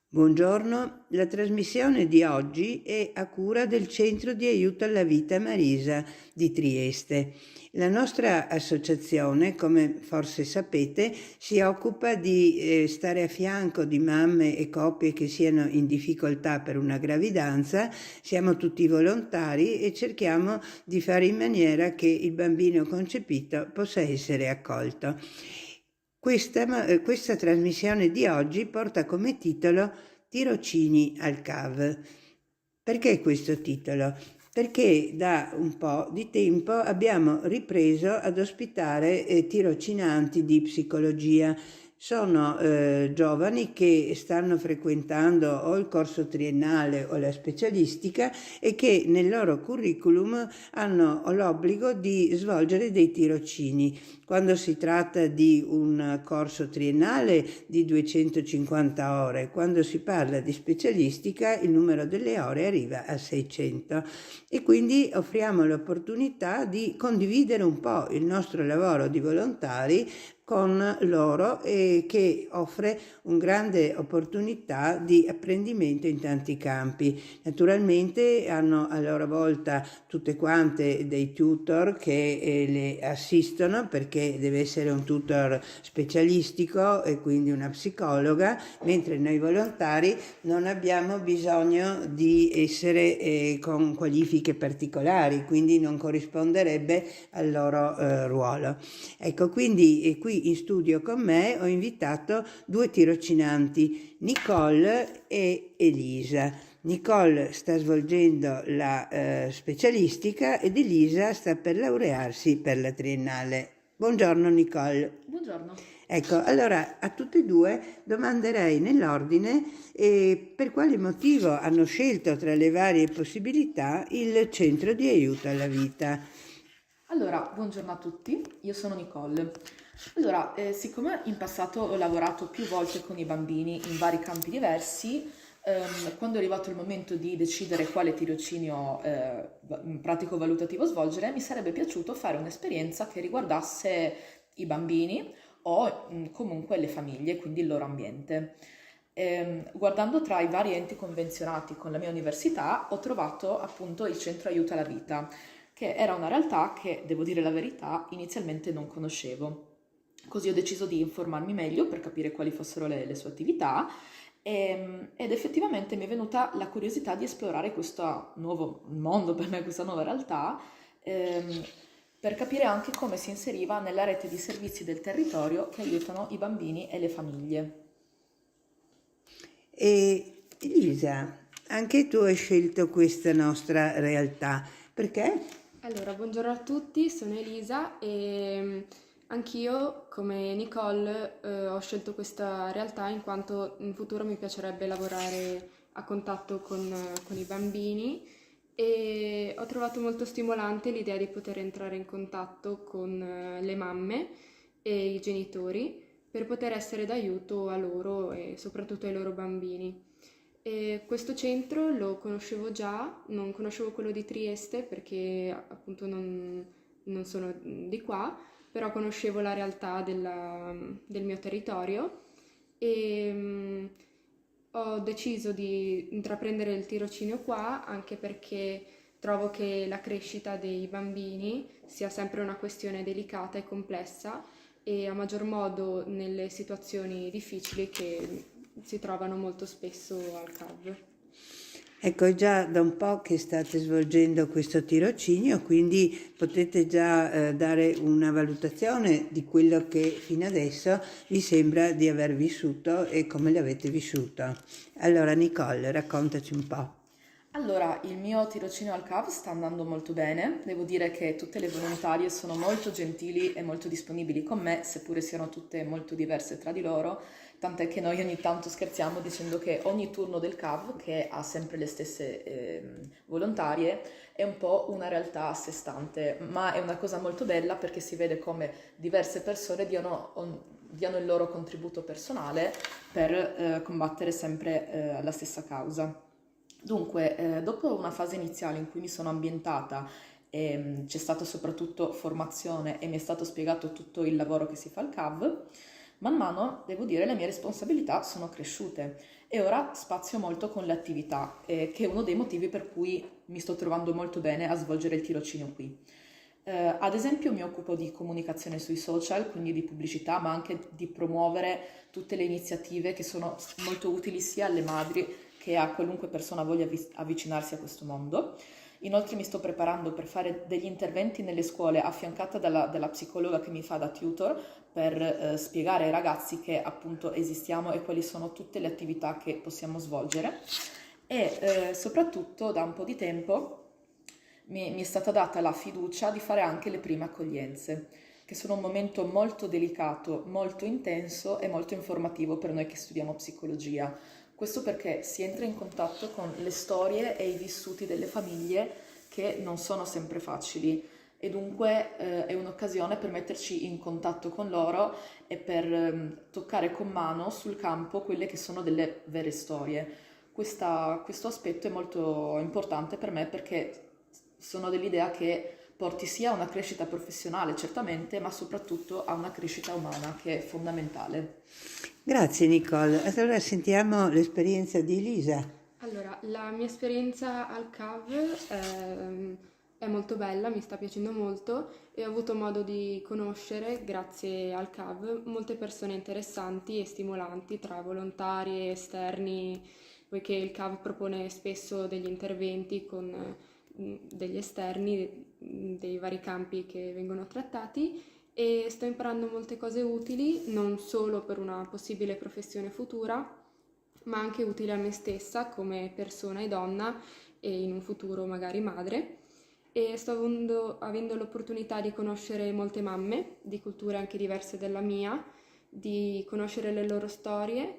Buongiorno, la trasmissione di oggi è a cura del Centro di Aiuto alla Vita Marisa di Trieste. La nostra associazione, come forse sapete, si occupa di stare a fianco di mamme e coppie che siano in difficoltà per una gravidanza. Siamo tutti volontari e cerchiamo di fare in maniera che il bambino concepito possa essere accolto. Questa trasmissione di oggi porta come titolo Tirocini al CAV. Perché questo titolo? Perché da un po' di tempo abbiamo ripreso ad ospitare tirocinanti di psicologia. Sono giovani che stanno frequentando o il corso triennale o la specialistica e che nel loro curriculum hanno l'obbligo di svolgere dei tirocini. Quando si tratta di un corso triennale di 250 ore, quando si parla di specialistica il numero delle ore arriva a 600 e quindi offriamo l'opportunità di condividere un po' il nostro lavoro di volontari con loro e che offre una grande opportunità di apprendimento in tanti campi. Naturalmente hanno a loro volta tutte quante dei tutor che le assistono, perché deve essere un tutor specialistico e quindi una psicologa, mentre noi volontari non abbiamo bisogno di essere con qualifiche particolari, quindi non corrisponderebbe al loro ruolo. Ecco, quindi qui in studio con me ho invitato due tirocinanti, Nicole e Elisa. Nicole sta svolgendo la specialistica ed Elisa sta per laurearsi per la triennale. Buongiorno Nicole. Buongiorno. Ecco, allora a tutte e due domanderei nell'ordine per quale motivo hanno scelto tra le varie possibilità il centro di aiuto alla vita. Allora, buongiorno a tutti, io sono Nicole. Allora, siccome in passato ho lavorato più volte con i bambini in vari campi diversi, quando è arrivato il momento di decidere quale tirocinio pratico valutativo svolgere, mi sarebbe piaciuto fare un'esperienza che riguardasse i bambini o comunque le famiglie, quindi il loro ambiente. Guardando tra i vari enti convenzionati con la mia università, ho trovato appunto il Centro Aiuto alla Vita, che era una realtà che, devo dire la verità, inizialmente non conoscevo. Così ho deciso di informarmi meglio per capire quali fossero le sue attività ed effettivamente mi è venuta la curiosità di esplorare questo nuovo mondo per me, questa nuova realtà, ehm, per capire anche come si inseriva nella rete di servizi del territorio che aiutano i bambini e le famiglie. E Elisa, anche tu hai scelto questa nostra realtà, perché? Allora, buongiorno a tutti, sono Elisa e anch'io, come Nicole, ho scelto questa realtà in quanto in futuro mi piacerebbe lavorare a contatto con i bambini e ho trovato molto stimolante l'idea di poter entrare in contatto con le mamme e i genitori per poter essere d'aiuto a loro e soprattutto ai loro bambini. E questo centro lo conoscevo già, non conoscevo quello di Trieste perché appunto non sono di qua, però conoscevo la realtà del mio territorio e ho deciso di intraprendere il tirocinio qua anche perché trovo che la crescita dei bambini sia sempre una questione delicata e complessa e a maggior modo nelle situazioni difficili che si trovano molto spesso al CAV. Ecco, è già da un po' che state svolgendo questo tirocinio, quindi potete già dare una valutazione di quello che fino adesso vi sembra di aver vissuto e come l'avete vissuto. Allora, Nicole, raccontaci un po'. Allora, il mio tirocinio al CAV sta andando molto bene, devo dire che tutte le volontarie sono molto gentili e molto disponibili con me, seppure siano tutte molto diverse tra di loro, tant'è che noi ogni tanto scherziamo dicendo che ogni turno del CAV, che ha sempre le stesse volontarie, è un po' una realtà a sé stante, ma è una cosa molto bella perché si vede come diverse persone diano il loro contributo personale per combattere sempre la stessa causa. Dunque, dopo una fase iniziale in cui mi sono ambientata c'è stata soprattutto formazione e mi è stato spiegato tutto il lavoro che si fa al CAV, Man mano, devo dire, le mie responsabilità sono cresciute e ora spazio molto con le attività, che è uno dei motivi per cui mi sto trovando molto bene a svolgere il tirocinio qui. Ad esempio mi occupo di comunicazione sui social, quindi di pubblicità, ma anche di promuovere tutte le iniziative che sono molto utili sia alle madri che a qualunque persona voglia avvicinarsi a questo mondo. Inoltre mi sto preparando per fare degli interventi nelle scuole affiancata dalla psicologa che mi fa da tutor per spiegare ai ragazzi che appunto esistiamo e quali sono tutte le attività che possiamo svolgere e soprattutto da un po' di tempo mi è stata data la fiducia di fare anche le prime accoglienze, che sono un momento molto delicato, molto intenso e molto informativo per noi che studiamo psicologia. Questo perché si entra in contatto con le storie e i vissuti delle famiglie che non sono sempre facili e dunque è un'occasione per metterci in contatto con loro e per toccare con mano sul campo quelle che sono delle vere storie. Questo aspetto è molto importante per me perché sono dell'idea che porti sia a una crescita professionale, certamente, ma soprattutto a una crescita umana che è fondamentale. Grazie Nicole. Allora sentiamo l'esperienza di Elisa. Allora, la mia esperienza al CAV è molto bella, mi sta piacendo molto e ho avuto modo di conoscere, grazie al CAV, molte persone interessanti e stimolanti tra volontari e esterni, poiché il CAV propone spesso degli interventi con degli esterni dei vari campi che vengono trattati e sto imparando molte cose utili, non solo per una possibile professione futura, ma anche utile a me stessa come persona e donna e in un futuro magari madre. E sto avendo l'opportunità di conoscere molte mamme di culture anche diverse dalla mia, di conoscere le loro storie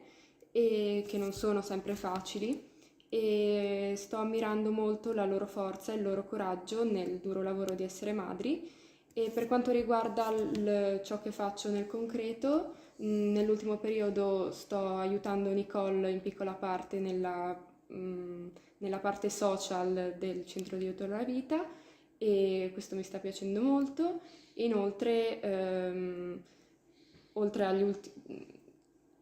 e che non sono sempre facili e sto ammirando molto la loro forza e il loro coraggio nel duro lavoro di essere madri. E per quanto riguarda ciò che faccio nel concreto, nell'ultimo periodo sto aiutando Nicole in piccola parte nella parte social del centro di aiuto alla vita e questo mi sta piacendo molto. Inoltre,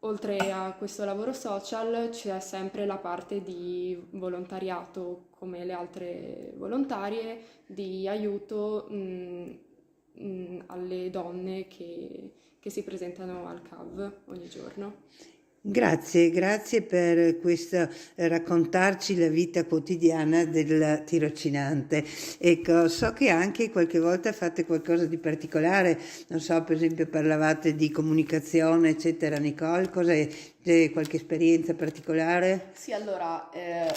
oltre a questo lavoro social c'è sempre la parte di volontariato come le altre volontarie, di aiuto alle donne che si presentano al CAV ogni giorno. Grazie per questo raccontarci la vita quotidiana del tirocinante. Ecco, so che anche qualche volta fate qualcosa di particolare, non so, per esempio parlavate di comunicazione, eccetera. Nicole, c'è qualche esperienza particolare? Sì, allora,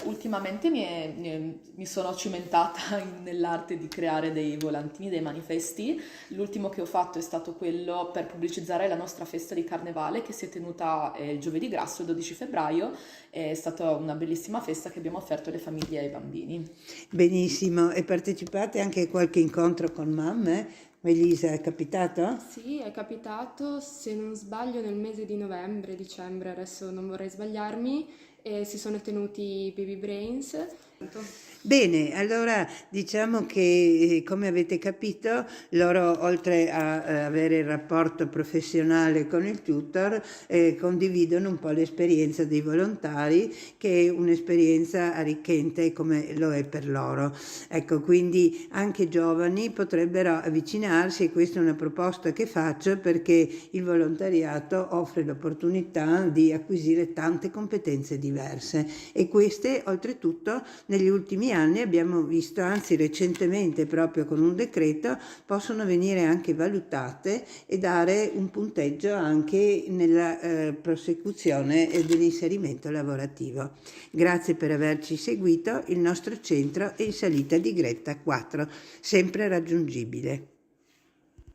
ultimamente mi sono cimentata nell'arte di creare dei volantini, dei manifesti. L'ultimo che ho fatto è stato quello per pubblicizzare la nostra festa di carnevale che si è tenuta il giovedì grasso, il 12 febbraio. È stata una bellissima festa che abbiamo offerto alle famiglie e ai bambini. Benissimo, e partecipate anche a qualche incontro con mamme? Elisa, è capitato? Sì, è capitato, se non sbaglio nel mese di novembre, dicembre, adesso non vorrei sbagliarmi, e si sono tenuti i Baby Brains. Bene, allora diciamo che come avete capito loro oltre a avere il rapporto professionale con il tutor condividono un po' l'esperienza dei volontari che è un'esperienza arricchente come lo è per loro. Ecco, quindi anche giovani potrebbero avvicinarsi e questa è una proposta che faccio perché il volontariato offre l'opportunità di acquisire tante competenze diverse e queste oltretutto negli ultimi anni abbiamo visto, anzi recentemente proprio con un decreto, possono venire anche valutate e dare un punteggio anche nella prosecuzione dell'inserimento lavorativo. Grazie per averci seguito, il nostro centro è in salita di Gretta 4, sempre raggiungibile.